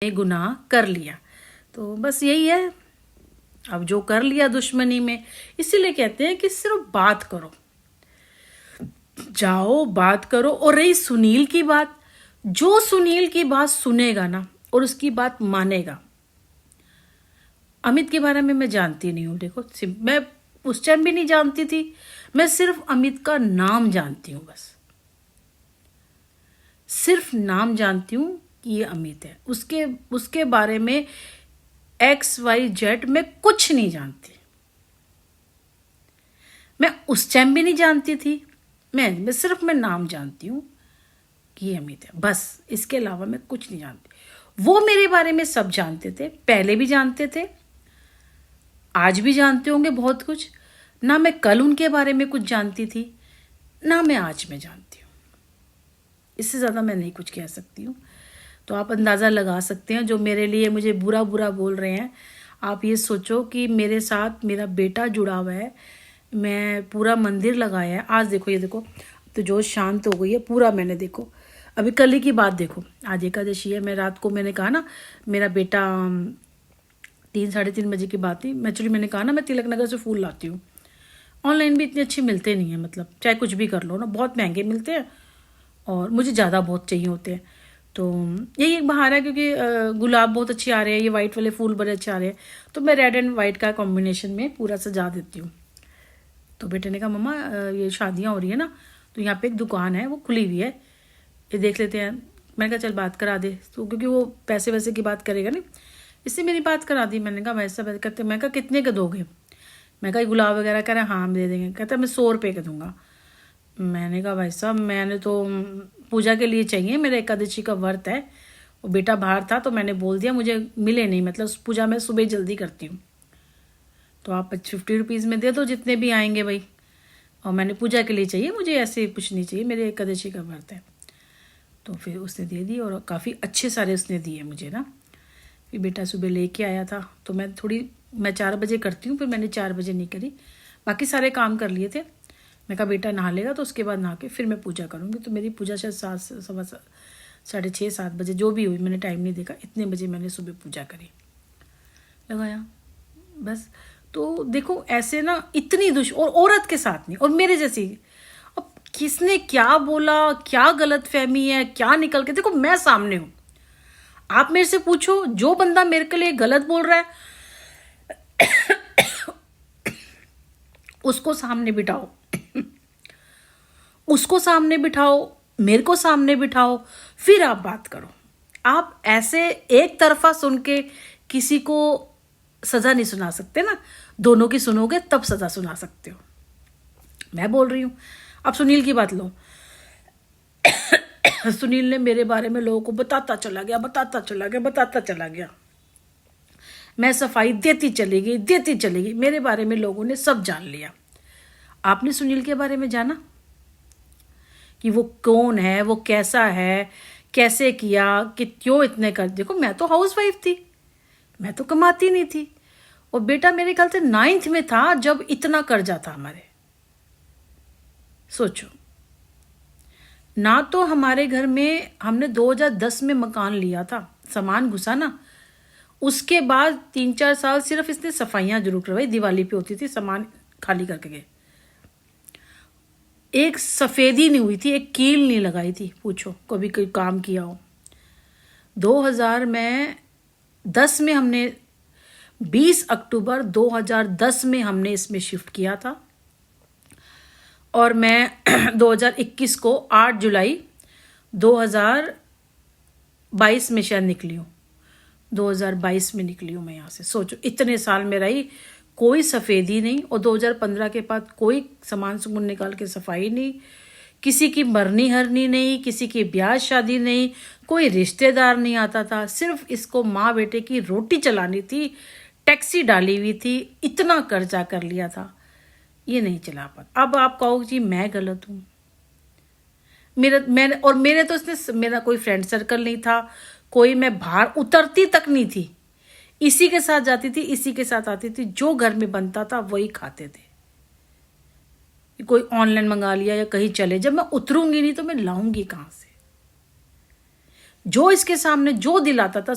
गुनाह कर लिया। तो बस यही है, अब जो कर लिया दुश्मनी में, इसीलिए कहते हैं कि सिर्फ बात करो, जाओ बात करो। और रही सुनील की बात, जो सुनील की बात सुनेगा ना और उसकी बात मानेगा। अमित के बारे में मैं जानती नहीं हूँ, देखो मैं उस टाइम भी नहीं जानती थी, मैं सिर्फ अमित का नाम जानती हूँ, बस सिर्फ नाम जानती हूँ कि ये अमित है। उसके बारे में XYZ मैं कुछ नहीं जानती। मैं उस टाइम भी नहीं जानती थी, मैं सिर्फ नाम जानती हूँ कि ये अमित है, बस इसके अलावा मैं कुछ नहीं जानती। वो मेरे बारे में सब जानते थे, पहले भी जानते थे, आज भी जानते होंगे बहुत कुछ। ना मैं कल उनके बारे में कुछ जानती थी, ना मैं आज में जानती हूँ। इससे ज़्यादा मैं नहीं कुछ कह सकती हूँ। तो आप अंदाज़ा लगा सकते हैं, जो मेरे लिए मुझे बुरा बुरा बोल रहे हैं, आप ये सोचो कि मेरे साथ मेरा बेटा जुड़ा हुआ है, मैं पूरा मंदिर लगाया है। आज देखो, ये देखो तो जो शांत हो गई है पूरा। मैंने देखो अभी कल ही की बात देखो, आज एकादशी है, मैं रात को मैंने कहा ना, मेरा बेटा 3-3:30 बजे की बात थी। एक्चुअली मैंने कहा ना, मैं तिलक नगर से फूल लाती हूँ, ऑनलाइन भी इतने अच्छे मिलते नहीं हैं, मतलब चाहे कुछ भी कर लो ना, बहुत महंगे मिलते हैं और मुझे ज़्यादा बहुत चाहिए होते हैं। तो यही एक बहाना है, क्योंकि गुलाब बहुत अच्छे आ रहे हैं, ये वाइट वाले फूल बड़े अच्छे आ रहे हैं, तो मैं रेड एंड वाइट का कॉम्बिनेशन में पूरा सजा देती हूँ। तो बेटे ने कहा मम्मा ये शादियाँ हो रही है ना, तो यहाँ पे एक दुकान है वो खुली हुई है, ये देख लेते हैं। मैंने कहा चल बात करा दे, तो क्योंकि वो पैसे वैसे की बात करेगा नहीं, इससे मेरी बात करा दी। मैंने कहा वैसा बात करते। मैं कहा कितने का दोगे? मैं कहा गुलाब वगैरह कह रहे हाँ हम दे देंगे। कहता मैं 100 रुपये का दूंगा। मैंने कहा भाई साहब मैंने तो पूजा के लिए चाहिए, मेरा एकादशी का व्रत है। वो बेटा बाहर था तो मैंने बोल दिया मुझे मिले नहीं, मतलब पूजा मैं सुबह जल्दी करती हूँ, तो आप 50 रुपीज़ में दे दो जितने भी आएंगे भाई, और मैंने पूजा के लिए चाहिए, मुझे ऐसे कुछ नहीं चाहिए, मेरे एकादशी का व्रत है। तो फिर उसने दे दी और काफ़ी अच्छे सारे उसने दिए मुझे ना। फिर बेटा सुबह लेके आया था, तो मैं 4 बजे करती हूँ, फिर मैंने 4 बजे नहीं करी, बाकी सारे काम कर लिए थे। मैं कहा बेटा नहा लेगा तो उसके बाद नहा के फिर मैं पूजा करूँगी। तो मेरी पूजा शायद 6:30-7 बजे जो भी हुई, मैंने टाइम नहीं देखा, इतने बजे मैंने सुबह पूजा करी, लगाया बस। तो देखो ऐसे ना इतनी और औरत के साथ नहीं, और मेरे जैसी। अब किसने क्या बोला, क्या गलत फहमी है, क्या निकल के, देखो मैं सामने हूँ। आप मेरे से पूछो, जो बंदा मेरे के लिए गलत बोल रहा है उसको सामने बिठाओ, उसको सामने बिठाओ, मेरे को सामने बिठाओ, फिर आप बात करो। आप ऐसे एक तरफा सुन के किसी को सजा नहीं सुना सकते ना, दोनों की सुनोगे तब सजा सुना सकते हो। मैं बोल रही हूँ, अब सुनील की बात लो। सुनील ने मेरे बारे में लोगों को बताता चला गया, मैं सफाई देती चली गई, मेरे बारे में लोगों ने सब जान लिया। आपने सुनील के बारे में जाना कि वो कौन है, वो कैसा है, कैसे किया, कि क्यों इतने कर। देखो मैं तो हाउसवाइफ थी, मैं तो कमाती नहीं थी, और बेटा मेरे ख्याल से 9th में था जब इतना कर्जा था हमारे। सोचो ना, तो हमारे घर में हमने 2010 में मकान लिया था, सामान घुसा ना, उसके बाद 3-4 साल सिर्फ इसने सफाइयाँ जरूर करवाई, दिवाली पे होती थी, सामान खाली करके गए। एक सफ़ेदी नहीं हुई थी, एक कील नहीं लगाई थी, पूछो कभी कोई काम किया हो। 2010 में हमने 20 अक्टूबर 2010 में हमने इसमें शिफ्ट किया था, और मैं 2021 को 8 जुलाई 2022 में शायद निकली हूँ, 2022 में निकली हूँ मैं यहाँ से। सोचो इतने साल में रही, कोई सफ़ेदी नहीं, और 2015 के बाद कोई सामान सुमन निकाल के सफाई नहीं, किसी की मरनी हरनी नहीं, किसी की ब्याह शादी नहीं, कोई रिश्तेदार नहीं आता था, सिर्फ इसको माँ बेटे की रोटी चलानी थी, टैक्सी डाली हुई थी, इतना कर्जा कर लिया था, ये नहीं चला पाता। अब आप कहो जी मैं गलत हूँ, मेरे तो इसने, मेरा कोई फ्रेंड सर्कल नहीं था, कोई मैं बाहर उतरती तक नहीं थी, इसी के साथ जाती थी, इसी के साथ आती थी, जो घर में बनता था वही खाते थे। कोई ऑनलाइन मंगा लिया या कहीं चले, जब मैं उतरूंगी नहीं तो मैं लाऊंगी कहां से? जो इसके सामने जो दिलाता था